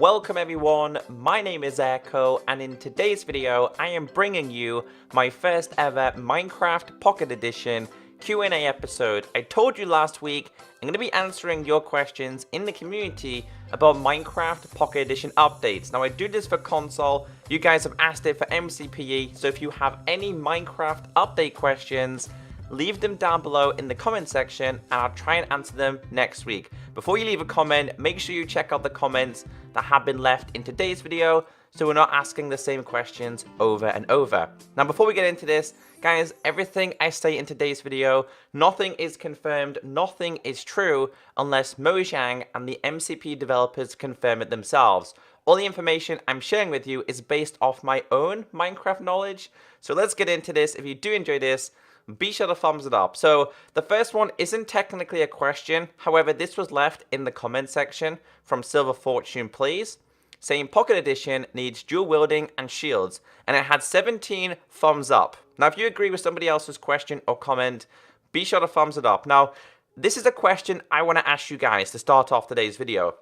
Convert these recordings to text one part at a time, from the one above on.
Welcome everyone, my name is Echo, and in today's video I am bringing you my first ever Minecraft Pocket Edition Q&A episode. I told you last week I'm going to be answering your questions in the community about Minecraft Pocket Edition updates. Now I do this for console, you guys have asked it for MCPE, so if you have any Minecraft update questions, leave them down below in the comment section and I'll try and answer them next week. Before you leave a comment, make sure you check out the comments that have been left in today's video so we're not asking the same questions over and over. Now before we get into this, guys, everything I say in today's video, nothing is confirmed, nothing is true unless Mojang and the MCPE developers confirm it themselves. All the information I'm sharing with you is based off my own Minecraft knowledge. So let's get into this. If you do enjoy this, be sure to thumbs it up. So the first one isn't technically a question, however this was left in the comment section from Silver Fortune Plays, saying Pocket Edition needs dual wielding and shields, and it had 17 thumbs up. Now if you agree with somebody else's question or comment, be sure to thumbs it up. Now this is a question I want to ask you guys to start off today's video.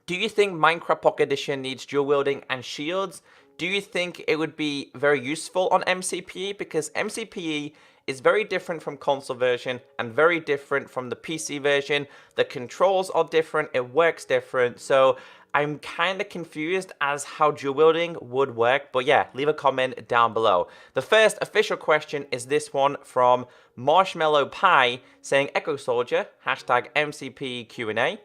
Do you think Minecraft Pocket Edition needs dual wielding and shields? Do you think it would be very useful on MCPE? Because MCPE is very different from console version and very different from the PC version. The controls are different, it works different, so I'm kind of confused as how dual wielding would work, but yeah, leave a comment down below. The first official question is this one from Marshmallow Pie saying Echo Soldier, hashtag MCPE Q&A.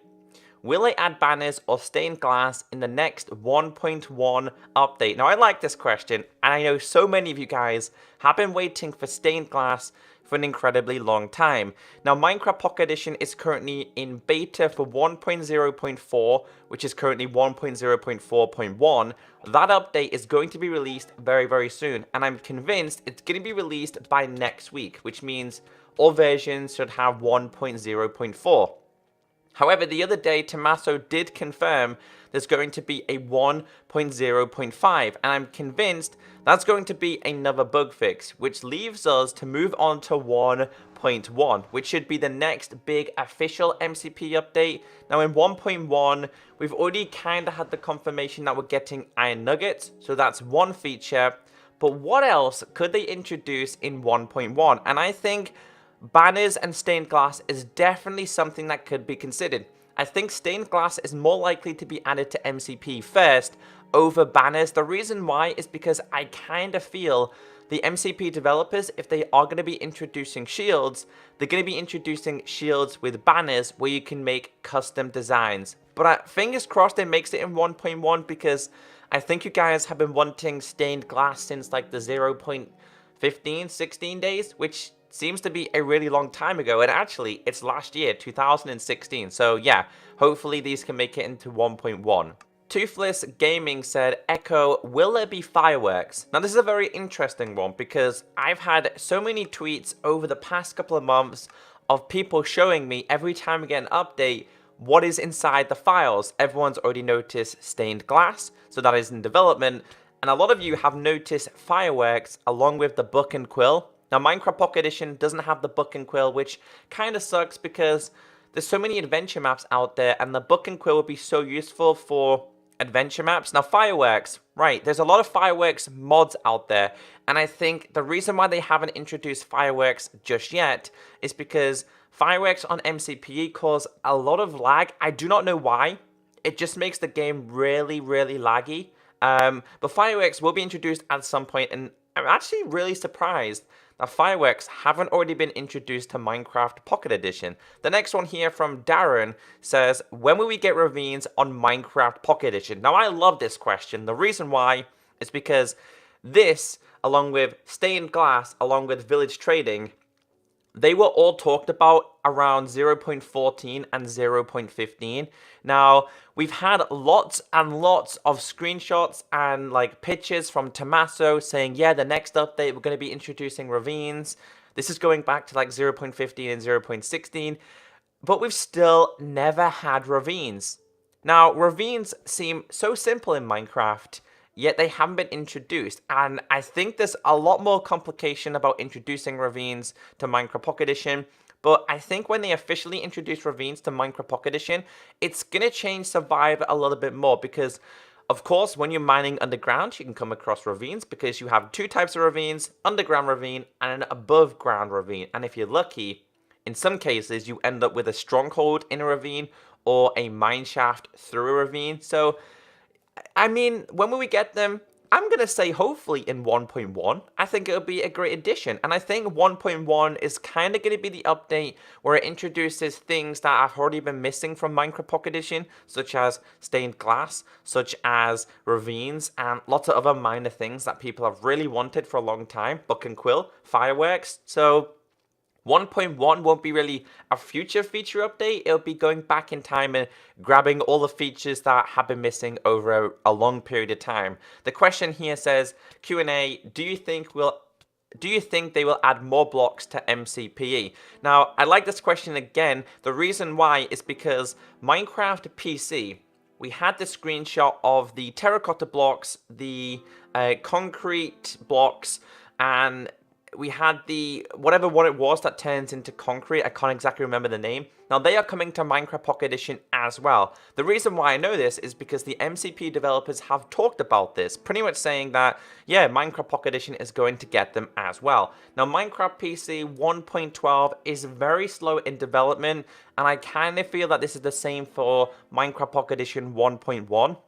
Will they add banners or stained glass in the next 1.1 update? Now, I like this question, and I know so many of you guys have been waiting for stained glass for an incredibly long time. Now, Minecraft Pocket Edition is currently in beta for 1.0.4, which is currently 1.0.4.1. That update is going to be released very, very soon, and I'm convinced it's going to be released by next week, which means all versions should have 1.0.4. However, the other day, Tommaso did confirm there's going to be a 1.0.5, and I'm convinced that's going to be another bug fix, which leaves us to move on to 1.1, which should be the next big official MCP update. Now in 1.1, we've already kind of had the confirmation that we're getting iron nuggets, so that's one feature, but what else could they introduce in 1.1? And I think banners and stained glass is definitely something that could be considered. I think stained glass is more likely to be added to MCP first over banners. The reason why is because I kind of feel the MCP developers, if they are going to be introducing shields, they're going to be introducing shields with banners where you can make custom designs. But fingers crossed it makes it in 1.1 because I think you guys have been wanting stained glass since like the 0.15, 16 days, which seems to be a really long time ago, and actually it's last year, 2016, so yeah, hopefully these can make it into 1.1. Toothless Gaming said, Echo, will there be fireworks? Now this is a very interesting one because I've had so many tweets over the past couple of months of people showing me every time we get an update what is inside the files. Everyone's already noticed stained glass, so that is in development, and a lot of you have noticed fireworks along with the book and quill. Now, Minecraft Pocket Edition doesn't have the book and quill, which kind of sucks because there's so many adventure maps out there, and the book and quill would be so useful for adventure maps. Now, fireworks, right, there's a lot of fireworks mods out there, and I think the reason why they haven't introduced fireworks just yet is because fireworks on MCPE cause a lot of lag. I do not know why. It just makes the game really, really laggy. But fireworks will be introduced at some point, and I'm actually really surprised that fireworks haven't already been introduced to Minecraft Pocket Edition. The next one here from Darren says, when will we get Ravines on Minecraft Pocket Edition? Now I love this question. The reason why is because this, along with stained glass, along with village trading, they were all talked about around 0.14 and 0.15. Now, we've had lots and lots of screenshots and like pictures from Tommaso saying, yeah, the next update, we're going to be introducing Ravines. This is going back to like 0.15 and 0.16, but we've still never had Ravines. Now, Ravines seem so simple in Minecraft, yet they haven't been introduced. And I think there's a lot more complication about introducing Ravines to Minecraft Pocket Edition. But I think when they officially introduce Ravines to Minecraft Pocket Edition, it's going to change Survive a little bit more because, of course, when you're mining underground, you can come across ravines because you have two types of ravines, underground ravine and an above ground ravine. And if you're lucky, in some cases, you end up with a stronghold in a ravine or a mine shaft through a ravine. So, I mean, when will we get them? I'm going to say hopefully in 1.1. I think it'll be a great addition. And I think 1.1 is kind of going to be the update where it introduces things that have already been missing from Minecraft Pocket Edition, such as stained glass, such as ravines, and lots of other minor things that people have really wanted for a long time. Book and quill, fireworks. So 1.1 won't be really a future feature update. It'll be going back in time and grabbing all the features that have been missing over a long period of time. The question here says, Q&A, do you think they will add more blocks to MCPE? Now, I like this question again. The reason why is because Minecraft PC, we had the screenshot of the terracotta blocks, the concrete blocks, and we had the, whatever one it was that turns into concrete. I can't exactly remember the name. Now, they are coming to Minecraft Pocket Edition as well. The reason why I know this is because the MCP developers have talked about this, pretty much saying that, yeah, Minecraft Pocket Edition is going to get them as well. Now, Minecraft PC 1.12 is very slow in development, and I kind of feel that this is the same for Minecraft Pocket Edition 1.1.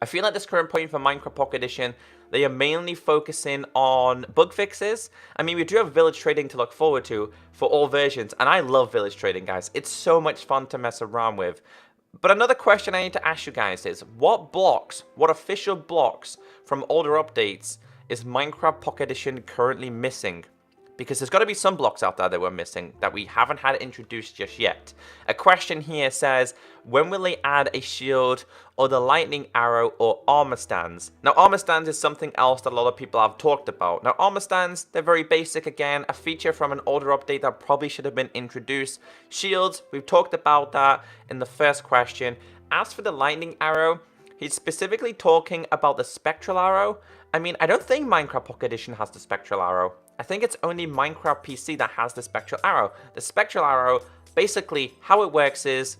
I feel at this current point for Minecraft Pocket Edition, they are mainly focusing on bug fixes. I mean, we do have village trading to look forward to for all versions, and I love village trading, guys. It's so much fun to mess around with. But another question I need to ask you guys is, what official blocks from older updates is Minecraft Pocket Edition currently missing? Because there's got to be some blocks out there that we're missing that we haven't had introduced just yet. A question here says, when will they add a shield or the lightning arrow or armor stands? Now, armor stands is something else that a lot of people have talked about. Now, armor stands, they're very basic again, a feature from an older update that probably should have been introduced. Shields, we've talked about that in the first question. As for the lightning arrow, he's specifically talking about the spectral arrow. I mean, I don't think Minecraft Pocket Edition has the spectral arrow. I think it's only Minecraft PC that has the spectral arrow. The spectral arrow, basically, how it works is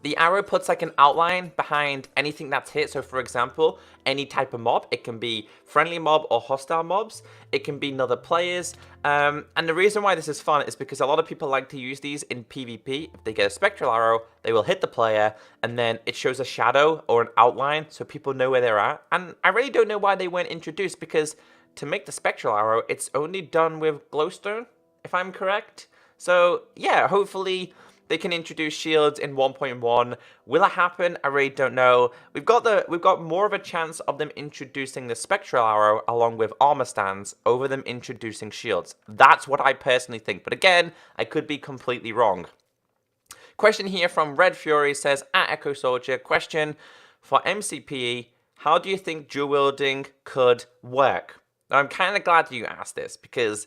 the arrow puts like an outline behind anything that's hit. So for example, any type of mob, it can be friendly mob or hostile mobs. It can be other players. And the reason why this is fun is because a lot of people like to use these in PvP. If they get a spectral arrow, they will hit the player and then it shows a shadow or an outline so people know where they're at. And I really don't know why they weren't introduced because to make the spectral arrow, it's only done with glowstone, if I'm correct. So yeah, hopefully they can introduce shields in 1.1. Will it happen? I really don't know. We've got more of a chance of them introducing the spectral arrow along with armor stands over them introducing shields. That's what I personally think. But again, I could be completely wrong. Question here from Red Fury says, at Echo Soldier, question for MCPE, how do you think dual wielding could work? Now, I'm kind of glad you asked this because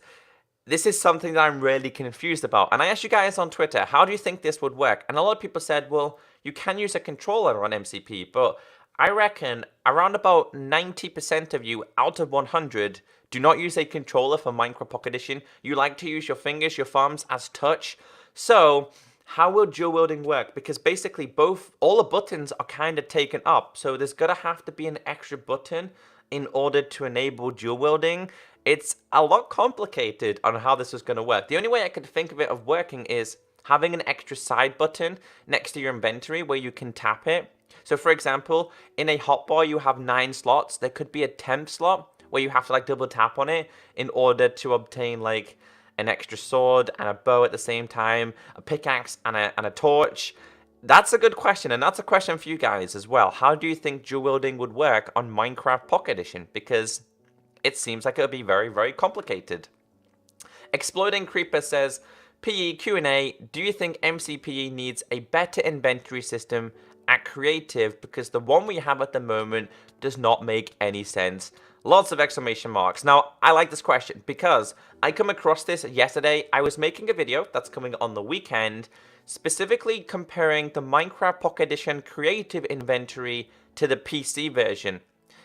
this is something that I'm really confused about. And I asked you guys on Twitter, how do you think this would work? And a lot of people said, well, you can use a controller on MCP, but I reckon around about 90% of you out of 100 do not use a controller for Minecraft Pocket Edition. You like to use your fingers, your thumbs as touch. So how will dual wielding work? Because basically all the buttons are kind of taken up. So there's going to have to be an extra button in order to enable dual wielding. It's a lot complicated on how this is going to work. The only way I could think of it of working is having an extra side button next to your inventory where you can tap it. So for example, in a hotbar you have 9 slots. There could be a 10th slot where you have to like double tap on it in order to obtain like an extra sword and a bow at the same time, a pickaxe and a torch. That's a good question, and that's a question for you guys as well. How do you think dual wielding would work on Minecraft Pocket Edition? Because it seems like it would be very, very complicated. Exploding Creeper says, PE Q&A, do you think MCPE needs a better inventory system at creative because the one we have at the moment does not make any sense? Lots of exclamation marks. Now, I like this question because I come across this yesterday. I was making a video that's coming on the weekend, specifically comparing the Minecraft Pocket Edition creative inventory to the PC version.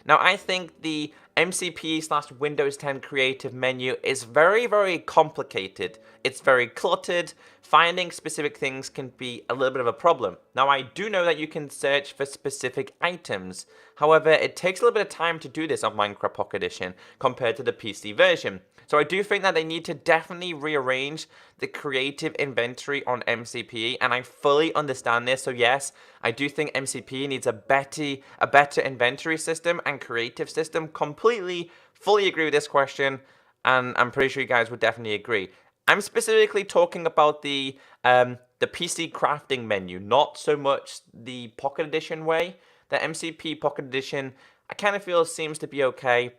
Now, I think the MCPE/Windows 10 creative menu is very, very complicated. It's very cluttered. Finding specific things can be a little bit of a problem. Now, I do know that you can search for specific items. However, it takes a little bit of time to do this on Minecraft Pocket Edition compared to the PC version. So I do think that they need to definitely rearrange the creative inventory on MCPE, and I fully understand this. So yes, I do think MCPE needs a better inventory system and creative system. Completely, fully agree with this question, and I'm pretty sure you guys would definitely agree. I'm specifically talking about the PC crafting menu, not so much the Pocket Edition way. The MCP Pocket Edition, I kind of feel seems to be okay,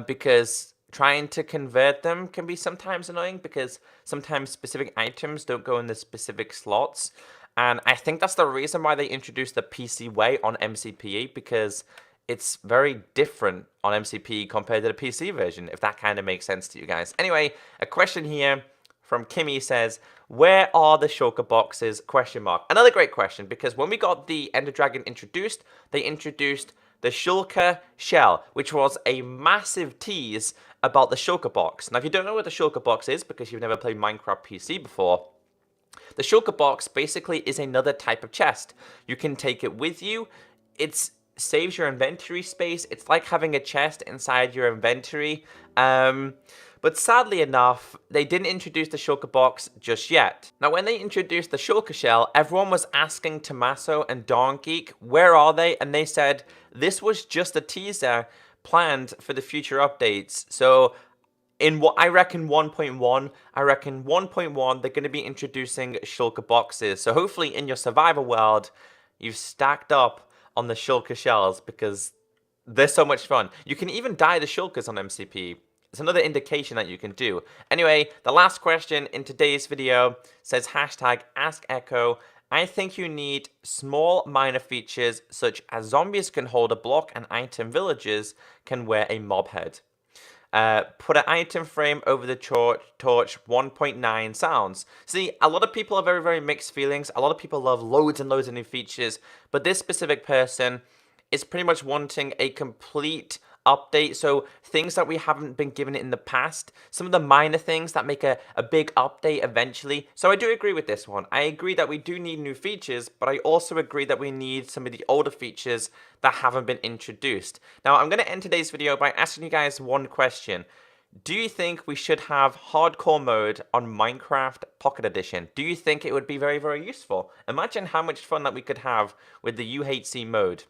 because trying to convert them can be sometimes annoying because sometimes specific items don't go in the specific slots. And I think that's the reason why they introduced the PC way on MCPE, because it's very different on MCPE compared to the PC version, if that kind of makes sense to you guys. Anyway, a question here from Kimmy says, where are the Shulker boxes? Question mark. Another great question, because when we got the Ender Dragon introduced, they introduced the Shulker shell, which was a massive tease about the Shulker box. Now, if you don't know what the Shulker box is, because you've never played Minecraft PC before, the Shulker box basically is another type of chest. You can take it with you. It saves your inventory space. It's like having a chest inside your inventory. But sadly enough, they didn't introduce the Shulker box just yet. Now, when they introduced the Shulker shell, everyone was asking Tommaso and Dawngeek, where are they? And they said, this was just a teaser planned for the future updates. So in what I reckon 1.1, they're going to be introducing Shulker boxes. So hopefully in your survival world, you've stacked up on the Shulker shells, because they're so much fun. You can even dye the Shulkers on MCP. It's another indication that you can do. Anyway, the last question in today's video says hashtag #AskEcho. I think you need small minor features such as zombies can hold a block and item villagers can wear a mob head. Put an item frame over the torch 1.9 sounds. See, a lot of people have very, very mixed feelings. A lot of people love loads and loads of new features, but this specific person is pretty much wanting a complete update. So things that we haven't been given in the past, some of the minor things that make a big update eventually. So I do agree with this one. I agree that we do need new features, but I also agree that we need some of the older features that haven't been introduced. Now, I'm going to end today's video by asking you guys one question. Do you think we should have hardcore mode on Minecraft Pocket Edition? Do you think it would be very, very useful? Imagine how much fun that we could have with the UHC mode.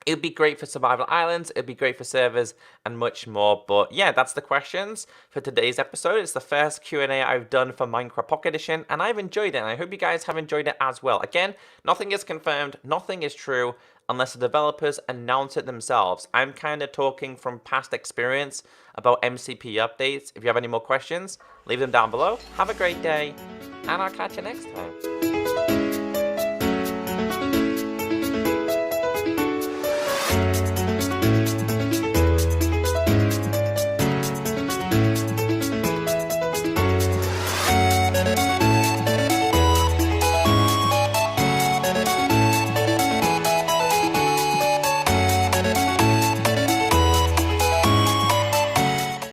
It would be great for survival islands, it would be great for servers, and much more. But yeah, that's the questions for today's episode. It's the first Q&A I've done for Minecraft Pocket Edition, and I've enjoyed it, and I hope you guys have enjoyed it as well. Again, nothing is confirmed, nothing is true, unless the developers announce it themselves. I'm kind of talking from past experience about MCP updates. If you have any more questions, leave them down below. Have a great day, and I'll catch you next time.